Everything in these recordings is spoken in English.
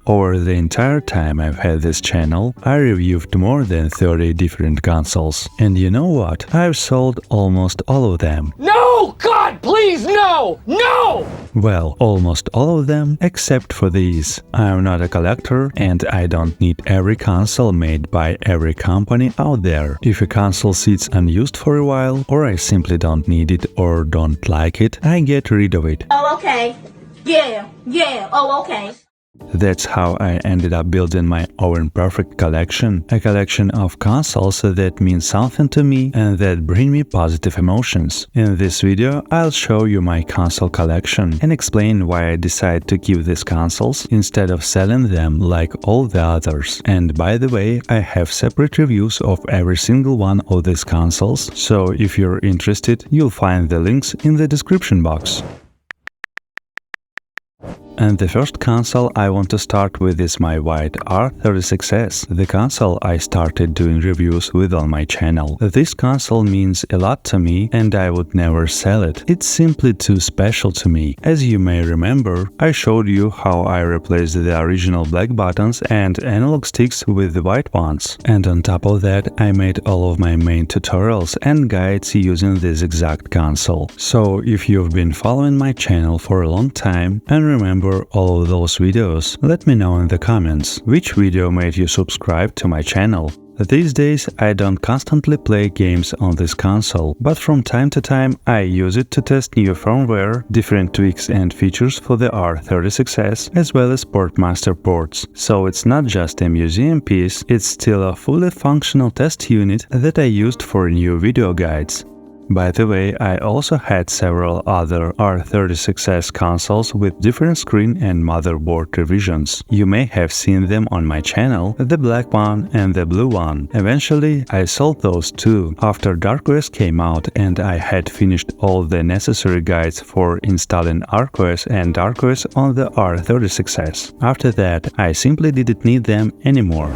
Over the entire time I've had this channel, I reviewed more than 30 different consoles. And you know what? I've sold almost all of them. No! God, please, no! No! Well, almost all of them, except for these. I'm not a collector and I don't need every console made by every company out there. If a console sits unused for a while, or I simply don't need it or don't like it, I get rid of it. Oh, okay. Yeah, oh, okay. That's how I ended up building my own perfect collection, a collection of consoles that mean something to me and that bring me positive emotions. In this video, I'll show you my console collection and explain why I decided to keep these consoles instead of selling them like all the others. And by the way, I have separate reviews of every single one of these consoles, so if you're interested, you'll find the links in the description box. And the first console I want to start with is my white R36S, the console I started doing reviews with on my channel. This console means a lot to me and I would never sell it. It's simply too special to me. As you may remember, I showed you how I replaced the original black buttons and analog sticks with the white ones. And on top of that, I made all of my main tutorials and guides using this exact console. So if you've been following my channel for a long time and remember all of those videos, let me know in the comments which video made you subscribe to my channel. These days I don't constantly play games on this console, but from time to time I use it to test new firmware, different tweaks and features for the R36S, as well as Portmaster ports. So it's not just a museum piece, it's still a fully functional test unit that I used for new video guides. By the way, I also had several other R36S consoles with different screen and motherboard revisions. You may have seen them on my channel, the black one and the blue one. Eventually, I sold those too, after DarkOS came out and I had finished all the necessary guides for installing ArcOS and DarkOS on the R36S. After that, I simply didn't need them anymore.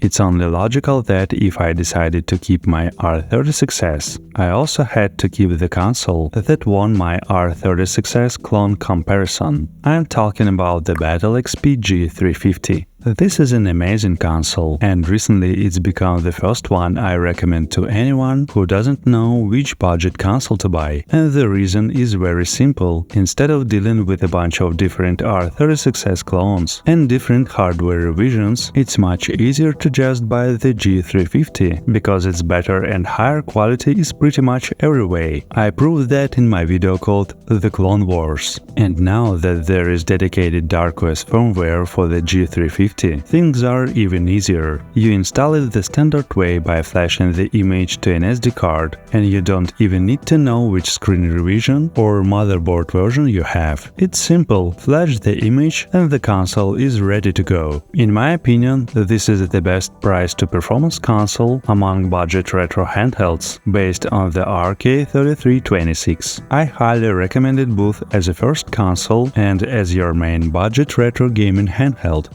It's only logical that if I decided to keep my R36S, I also had to keep the console that won my R36S clone comparison. I'm talking about the Batle XP G350. This is an amazing console, and recently it's become the first one I recommend to anyone who doesn't know which budget console to buy. And the reason is very simple. Instead of dealing with a bunch of different R36S clones and different hardware revisions, it's much easier to just buy the G350, because its better and higher quality is pretty much every way. I proved that in my video called The Clone Wars. And now that there is dedicated DarkOS firmware for the G350, things are even easier. You install it the standard way by flashing the image to an SD card, and you don't even need to know which screen revision or motherboard version you have. It's simple, flash the image and the console is ready to go. In my opinion, this is the best price-to-performance console among budget retro handhelds, based on the RK3326. I highly recommend it both as a first console and as your main budget retro gaming handheld.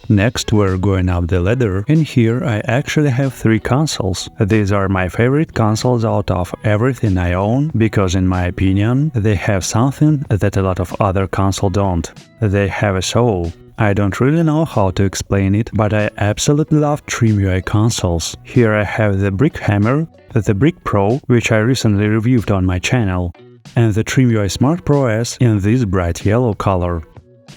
Next, we're going up the ladder, and here I actually have 3 consoles. These are my favorite consoles out of everything I own, because in my opinion, they have something that a lot of other consoles don't. They have a soul. I don't really know how to explain it, but I absolutely love TrimUI consoles. Here I have the Brick Hammer, the Brick Pro, which I recently reviewed on my channel, and the TrimUI Smart Pro S in this bright yellow color.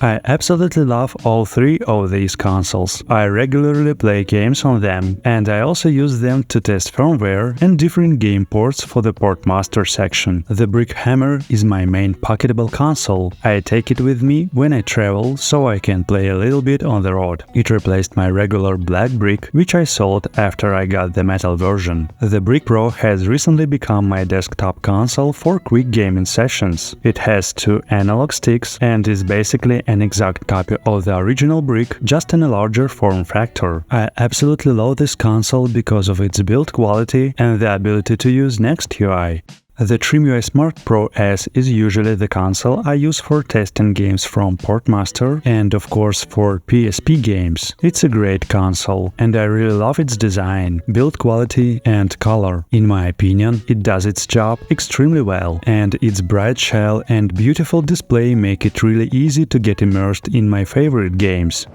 I absolutely love all 3 of these consoles. I regularly play games on them, and I also use them to test firmware and different game ports for the Portmaster section. The Brick Hammer is my main pocketable console. I take it with me when I travel, so I can play a little bit on the road. It replaced my regular black brick, which I sold after I got the metal version. The Brick Pro has recently become my desktop console for quick gaming sessions. It has 2 analog sticks and is basically an exact copy of the original brick, just in a larger form factor. I absolutely love this console because of its build quality and the ability to use NextUI. The TrimUI Smart Pro S is usually the console I use for testing games from Portmaster and of course for PSP games. It's a great console and I really love its design, build quality and color. In my opinion, it does its job extremely well, and its bright shell and beautiful display make it really easy to get immersed in my favorite games.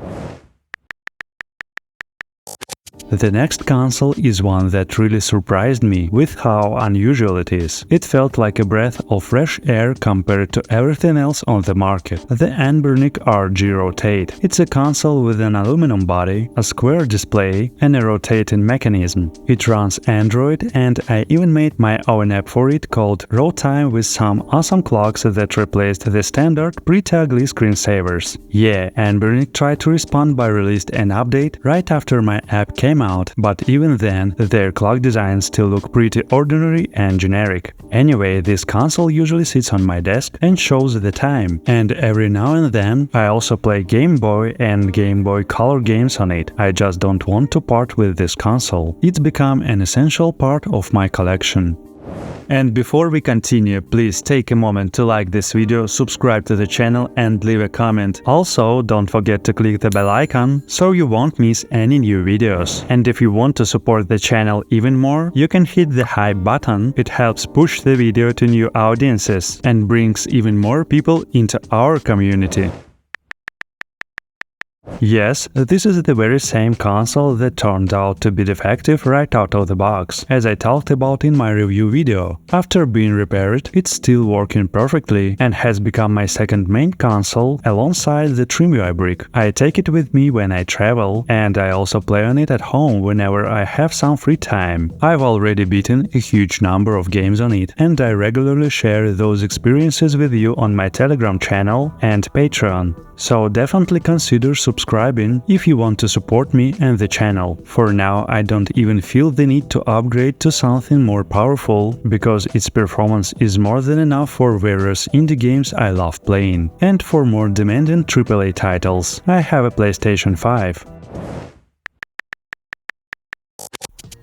The next console is one that really surprised me with how unusual it is. It felt like a breath of fresh air compared to everything else on the market. The Anbernic RG Rotate. It's a console with an aluminum body, a square display, and a rotating mechanism. It runs Android, and I even made my own app for it called Rotate with some awesome clocks that replaced the standard pretty ugly screensavers. Yeah, Anbernic tried to respond by releasing an update right after my app came out, but even then, their clock designs still look pretty ordinary and generic. Anyway, this console usually sits on my desk and shows the time, and every now and then I also play Game Boy and Game Boy Color games on it. I just don't want to part with this console. It's become an essential part of my collection. And before we continue, please take a moment to like this video, subscribe to the channel and leave a comment. Also, don't forget to click the bell icon so you won't miss any new videos. And if you want to support the channel even more, you can hit the hype button. It helps push the video to new audiences and brings even more people into our community. Yes, this is the very same console that turned out to be defective right out of the box, as I talked about in my review video. After being repaired, it's still working perfectly and has become my second main console alongside the TrimUI brick. I take it with me when I travel, and I also play on it at home whenever I have some free time. I've already beaten a huge number of games on it, and I regularly share those experiences with you on my Telegram channel and Patreon. So definitely consider subscribing if you want to support me and the channel. For now, I don't even feel the need to upgrade to something more powerful, because its performance is more than enough for various indie games I love playing, and for more demanding AAA titles. I have a PlayStation 5.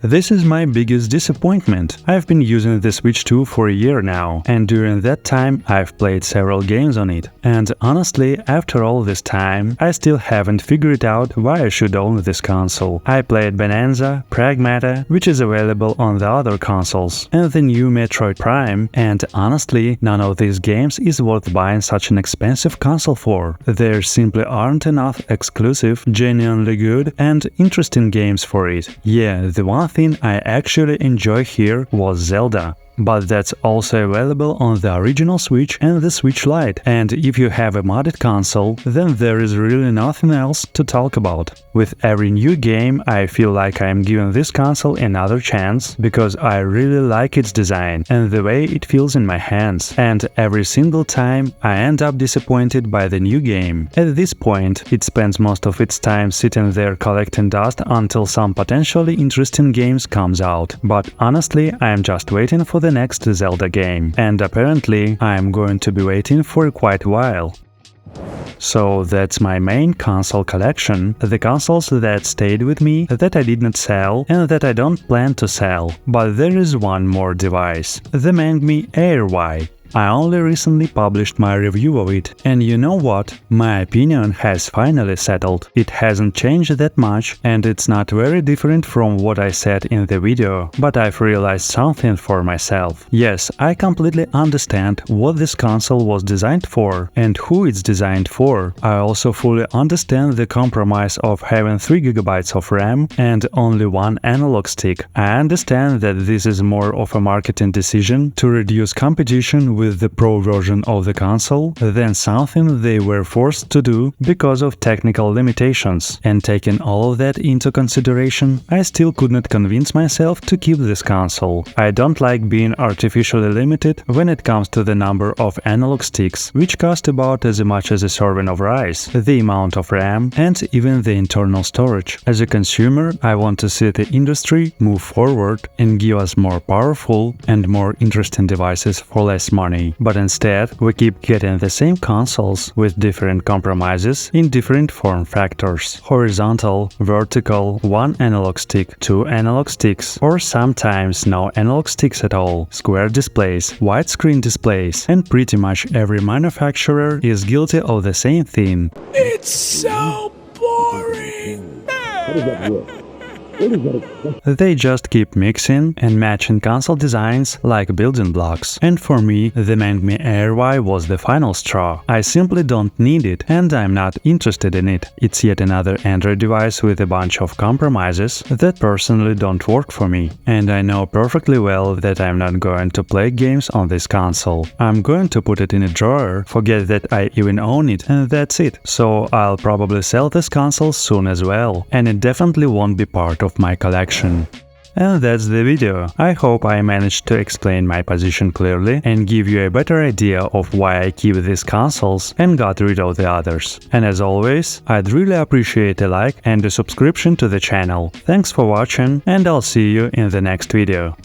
This is my biggest disappointment. I've been using the Switch 2 for a year now, and during that time I've played several games on it. And honestly, after all this time, I still haven't figured out why I should own this console. I played Bonanza, Pragmata, which is available on the other consoles, and the new Metroid Prime, and honestly, none of these games is worth buying such an expensive console for. There simply aren't enough exclusive, genuinely good and interesting games for it. Yeah, the one thing I actually enjoy here was Zelda. But that's also available on the original Switch and the Switch Lite, and if you have a modded console, then there is really nothing else to talk about. With every new game, I feel like I am giving this console another chance, because I really like its design and the way it feels in my hands, and every single time I end up disappointed by the new game. At this point, it spends most of its time sitting there collecting dust until some potentially interesting games comes out. But honestly, I am just waiting for the next Zelda game, and apparently I am going to be waiting for quite a while. So that's my main console collection, the consoles that stayed with me, that I did not sell and that I don't plan to sell. But there is one more device, the Mangmi Air Y. I only recently published my review of it, and you know what? My opinion has finally settled. It hasn't changed that much, and it's not very different from what I said in the video, but I've realized something for myself. Yes, I completely understand what this console was designed for and who it's designed for. I also fully understand the compromise of having 3 GB of RAM and only one analog stick. I understand that this is more of a marketing decision to reduce competition with the Pro version of the console than something they were forced to do because of technical limitations. And taking all of that into consideration, I still could not convince myself to keep this console. I don't like being artificially limited when it comes to the number of analog sticks, which cost about as much as a serving of rice, the amount of RAM, and even the internal storage. As a consumer, I want to see the industry move forward and give us more powerful and more interesting devices for less money. money. But instead, we keep getting the same consoles with different compromises in different form factors: horizontal, vertical, 1 analog stick, 2 analog sticks, or sometimes no analog sticks at all, square displays, widescreen displays, and pretty much every manufacturer is guilty of the same thing. It's so boring. They just keep mixing and matching console designs like building blocks. And for me, the Mangmi Air Y was the final straw. I simply don't need it and I'm not interested in it. It's yet another Android device with a bunch of compromises that personally don't work for me. And I know perfectly well that I'm not going to play games on this console. I'm going to put it in a drawer, forget that I even own it, and that's it. So I'll probably sell this console soon as well, and it definitely won't be part of my collection. And that's the video. I hope I managed to explain my position clearly and give you a better idea of why I keep these consoles and got rid of the others. And as always, I'd really appreciate a like and a subscription to the channel. Thanks for watching, and I'll see you in the next video.